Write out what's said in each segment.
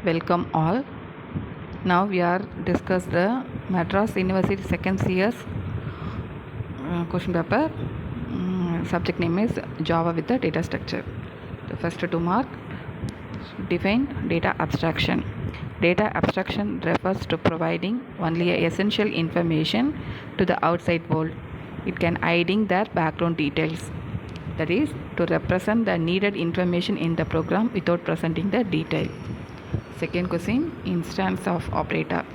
Welcome all. Now we are discuss the Madras University second year's question paper. Subject name is Java with the data structure. The first to mark, define data abstraction. Data abstraction refers to providing only essential information to the outside world. It can hiding their background details. That is to represent the needed information in the program without presenting the detail. Second question, instance of operator.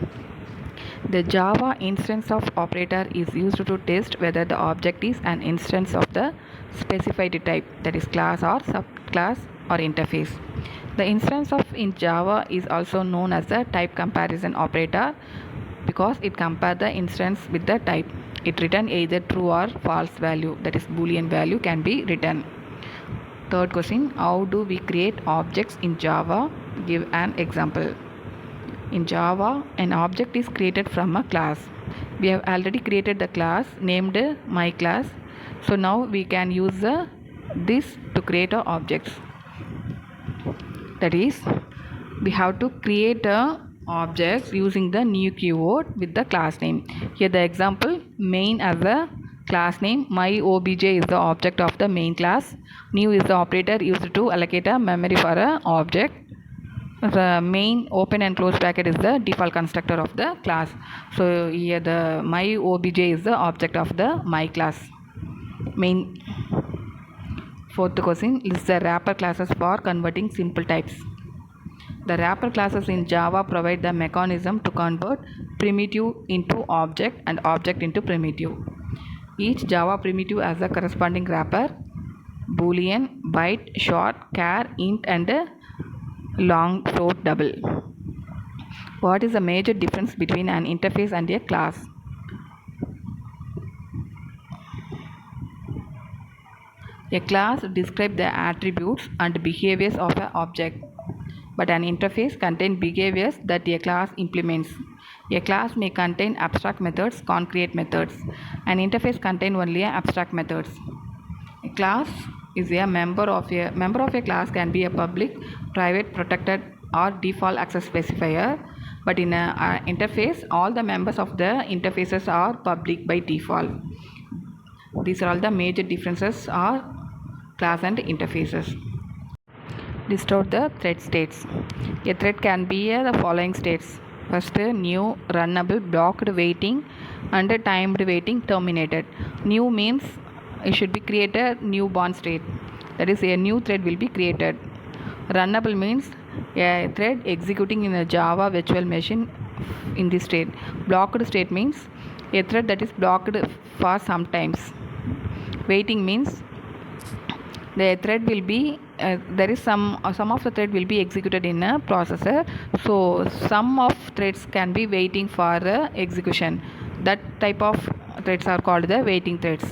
The Java instance of operator is used to test whether the object is an instance of the specified type, that is class or subclass or interface. The instance of in Java is also known as the type comparison operator because it compares the instance with the type. It returns either true or false value, that is Boolean value can be written. Third question, how do we create objects in Java? Give an example. In Java, an object is created from a class. We have already created the class named my class. So now we can use this to create objects. That is, we have to create objects using the new keyword with the class name. Here the example, main as a class name, my obj is the object of the main class, new is the operator used to allocate a memory for an object. The main open and close bracket is the default constructor of the class. So here the my obj is the object of the my class main. Fourth question, list the wrapper classes for converting simple types. The wrapper classes in Java provide the mechanism to convert primitive into object and object into primitive. Each Java primitive has a corresponding wrapper: boolean, byte, short, char, int and long, float, double. What is the major difference between an interface and a class? A class describes the attributes and behaviors of an object, but an interface contains behaviors that a class implements. A class may contain abstract methods, concrete methods. An interface contains only abstract methods. A class is a member of a class can be a public, private, protected or default access specifier, but in an interface all the members of the interfaces are public by default. These are all the major differences are class and interfaces. List out the thread states. A thread can be the following states. First, new, runnable, blocked, waiting and timed waiting, terminated. New means it should be created newborn state, that is a new thread will be created. Runnable means a thread executing in a Java virtual machine in this state. Blocked state means a thread that is blocked for some times. Waiting means the thread will be there is some of the thread will be executed in a processor, so some of threads can be waiting for execution. That type of threads are called the waiting threads.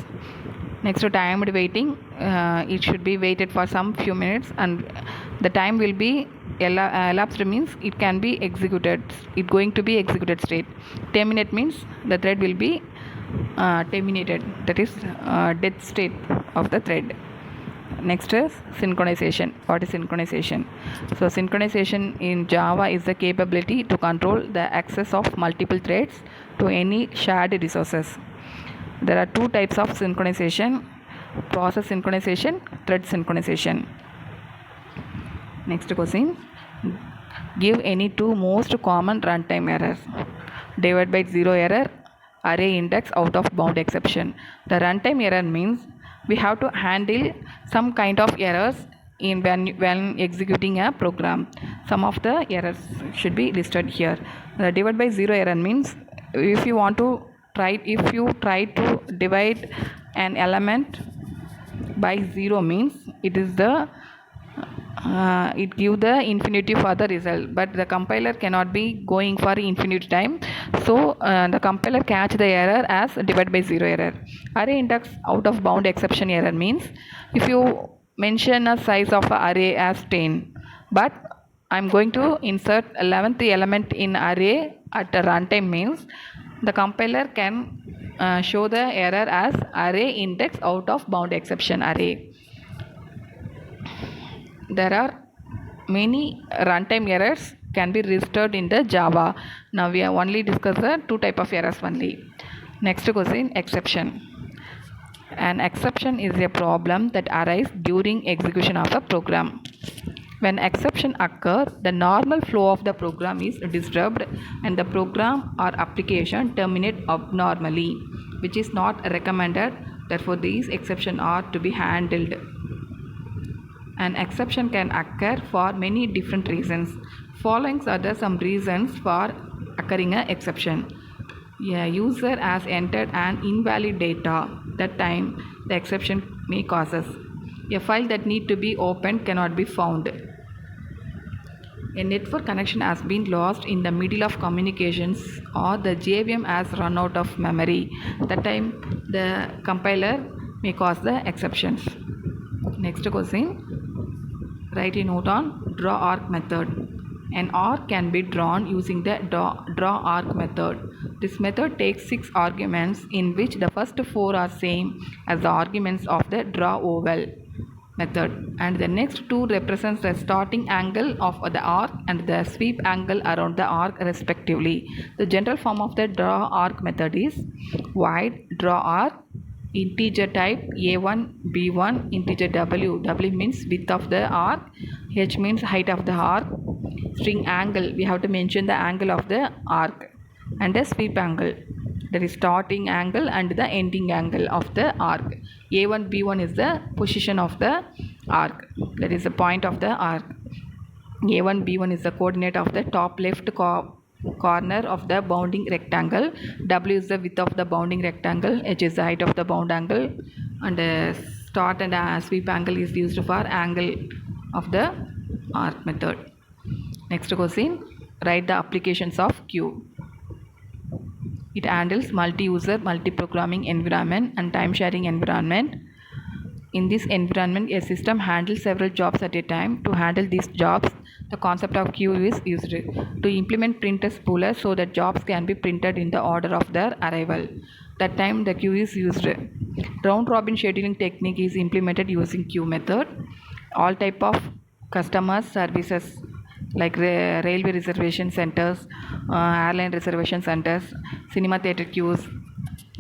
Next to timed waiting, it should be waited for some few minutes and the time will be elapsed means it can be executed, it going to be executed state. Terminate means the thread will be terminated, that is death state of the thread. Next is synchronization. What is synchronization? So synchronization in Java is the capability to control the access of multiple threads to any shared resources. There are two types of synchronization: process synchronization, thread synchronization. Next question, give any two most common runtime errors. Divide by zero error, array index out of bound exception. The runtime error means we have to handle some kind of errors in when executing a program. Some of the errors should be listed here. The divide by zero error means if you try to divide an element by zero means it is the it give the infinity for the result, but the compiler cannot be going for infinite time, so the compiler catch the error as divide by zero error. Array index out of bound exception error means if you mention a size of a array as 10, but I'm going to insert 11th element in array at the runtime means the compiler can show the error as array index out of bound exception array. There are many runtime errors can be registered in the Java. Now we have only discussed the two type of errors only. Next question, exception. An exception is a problem that arises during execution of a program. When exception occurs, the normal flow of the program is disturbed and the program or application terminates abnormally, which is not recommended. Therefore, these exceptions are to be handled. An exception can occur for many different reasons. Following are the some reasons for occurring an exception. A user has entered an invalid data. That time the exception may causes. A file that need to be opened cannot be found. A network connection has been lost in the middle of communications, or the JVM has run out of memory. That time the compiler may cause the exceptions. Next question, write a note on draw arc method. An arc can be drawn using the draw arc method. This method takes 6 arguments in which the first 4 are same as the arguments of the draw oval method, and the next 2 represents the starting angle of the arc and the sweep angle around the arc respectively. The general form of the draw arc method is void draw arc integer type a1 b1 integer w means width of the arc, h means height of the arc, string angle we have to mention the angle of the arc, and the sweep angle, that is starting angle and the ending angle of the arc. A1 b1 is the position of the arc, that is the point of the arc. A1 b1 is the coordinate of the top left corner of the bounding rectangle. W is the width of the bounding rectangle, h is the height of the bound angle, and start and sweep angle is used for angle of the arc method. Next question, write the applications of Q. It handles multi-user, multi-programming environment and time-sharing environment. In this environment, a system handles several jobs at a time. To handle these jobs, the concept of queue is used. To implement printer spooler so that jobs can be printed in the order of their arrival. That time the queue is used. Round-robin scheduling technique is implemented using queue method. All type of customer services like railway reservation centers, airline reservation centers, cinema theater queues,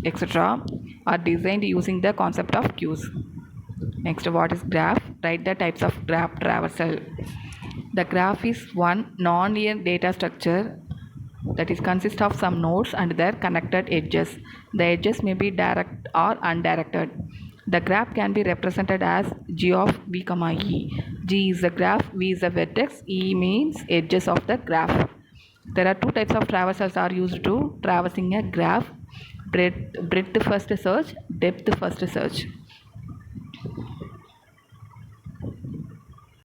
etc. are designed using the concept of queues. Next, what is graph? Write the types of graph traversal. The graph is one non-linear data structure that is consists of some nodes and their connected edges. The edges may be direct or undirected. The graph can be represented as G of V, E. G is the graph, V is the vertex, E means edges of the graph. There are 2 types of traversals are used to traversing a graph: breadth first search, depth first search.